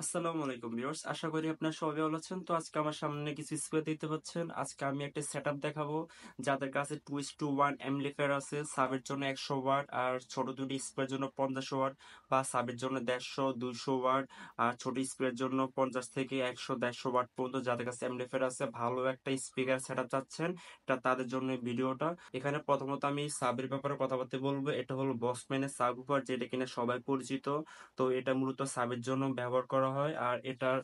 আসসালামু আলাইকুম ভিউয়ার্স, আশা করি আপনারা সবাই ভালো আছেন। তো আজকে আমার সামনে কিছু স্পিকার দেখতে পাচ্ছেন। আজকে আমি একটা সেটআপ দেখাবো যাদের কাছে 2:1 অ্যাম্পলিফায়ার আছে, সাবের জন্য 100 ওয়াট আর ছোট দুটি স্পিকারের জন্য 50 ওয়াট, বা সাবের জন্য 150 200 ওয়াট আর ছোট স্পিকারের জন্য 50 থেকে 100 150 ওয়াট পর্যন্ত যাদের কাছে অ্যাম্পলিফায়ার আছে, ভালো একটা স্পিকার সেটআপ চাচ্ছেন, এটা তাদের জন্য এই ভিডিওটা। এখানে প্রথমত আমি সাবের ব্যাপারে কথাবার্তা বলবো। এটা হলো বসম্যানের সাবউফার, যেটা কিনা সবাই পরিচিত। তো এটা মূলত সাবের জন্য ব্যবহার করা হয়। আর এটার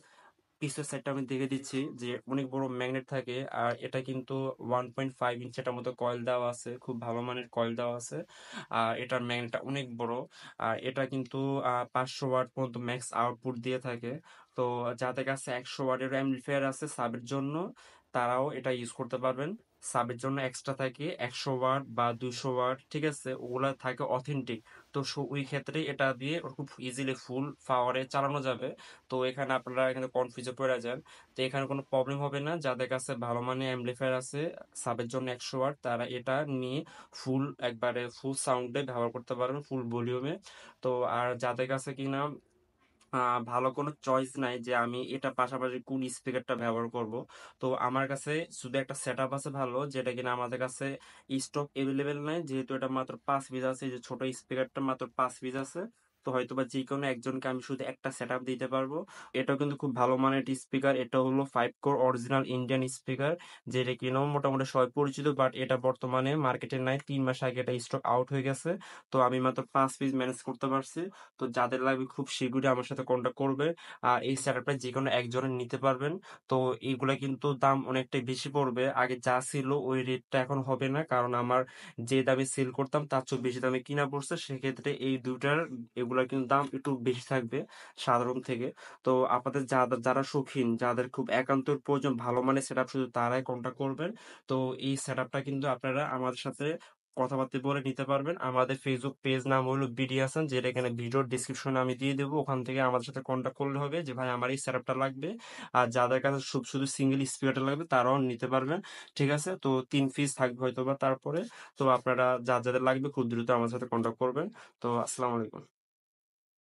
পিছের সাইডটা আমি দেখে দিচ্ছি যে অনেক বড় ম্যাগনেট থাকে। আর এটা কিন্তু 1.5 ইঞ্চের মতো কয়েল দেওয়া আছে, খুব ভালো মানের কয়েল দেওয়া আছে। আর এটার ম্যাগনেটটা অনেক বড়। আর এটা কিন্তু 500 ওয়াট পর্যন্ত ম্যাক্স আউটপুট দিয়ে থাকে। তো যাদের কাছে 100 ওয়াটের অ্যাম্পলিফায়ার আছে সাবের জন্য, তারাও এটা ইউজ করতে পারবেন। সাবের জন্য এক্সট্রা থাকে 100 ওয়াট বা 200 ওয়াট, ঠিক আছে, ওগুলা থাকে অথেন্টিক। তো ওই ক্ষেত্রে এটা দিয়ে খুব ইজিলি ফুল পাওয়ারে চালানো যাবে। তো এখানে আপনারা এখানে কনফিউজে পড়ে যান। তো এখানে কোনো প্রবলেম হবে না। যাদের কাছে ভালো মানের অ্যাম্পলিফায়ার আছে সাবের জন্য 100 ওয়াট, তারা এটা নিয়ে ফুল একবারে ফুল সাউন্ডে ব্যবহার করতে পারবেন, ফুল ভলিউমে। তো আর যাদের কাছে কিনা ভালো কোনো চয়েস নাই যে আমি এটা পাশাপাশি কোন স্পিকারটা ব্যবহার করব, তো আমার কাছে শুধু একটা সেট আপ আছে ভালো, যেটা কিনা আমাদের কাছে স্টক এভেলেবেল নাই, যেহেতু এটা মাত্র 5 পিস আছে। এই যে ছোট স্পিকারটা মাত্র 5 পিস আছে। তো হয়তো বা যে কোনো একজনকে আমি শুধু একটা সেট আপ দিতে পারবো। এটাও কিন্তু খুব ভালো মানের স্পিকার। এটা হলো 5 কোর অরিজিনাল ইন্ডিয়ান স্পিকার, যেটা কিনা মোটামুটি সবাই পরিচিত, বাট এটা বর্তমানে মার্কেটে নাই। 3 মাস আগে এটা স্টক আউট হয়ে গেছে। তো আমি মাত্র 5 পিস ম্যানেজ করতে পারছি। তো যাদের লাগবে খুব শীঘ্রই আমার সাথে কন্ট্যাক্ট করবে। আর এই সেটআপটা যে কোনো একজনের নিতে পারবেন। তো এইগুলা কিন্তু দাম অনেকটাই বেশি পড়বে। আগে যা ছিল ওই রেটটা এখন হবে না, কারণ আমার যে দামে সেল করতাম তার চেয়ে বেশি দামে কিনা পড়ছে। সেক্ষেত্রে এই দুইটার এগুলার কিন্তু দাম একটু বেশি থাকবে সাধারণ থেকে। তো আপনাদের যারা যারা শৌখিন, যাদের খুব একান্তর প্রয়োজন ভালো মানের সেটআপ, শুধু তারাই কন্ট্যাক্ট করবেন। তো এই সেটআপটা কিন্তু আপনারা আমাদের সাথে কথাবার্তা বলে নিতে পারবেন। আমাদের ফেসবুক পেজ নাম হলো বিডি হাসান, যেটা এখানে ভিডিওর ডিসক্রিপশনে আমি দিয়ে দেবো। ওখান থেকে আমাদের সাথে কন্ট্যাক্ট করলে হবে যে ভাই আমার এই সেটআপটা লাগবে। আর যাদের কাছে শুধু সিঙ্গেল স্পিকারটা লাগবে তারাও নিতে পারবেন। ঠিক আছে, তো 3 পিস থাকবে হয়তো বা তারপরে। তো আপনারা যাদের লাগবে খুব দ্রুত আমার সাথে কন্ট্যাক্ট করবেন। তো আসসালামু আলাইকুম।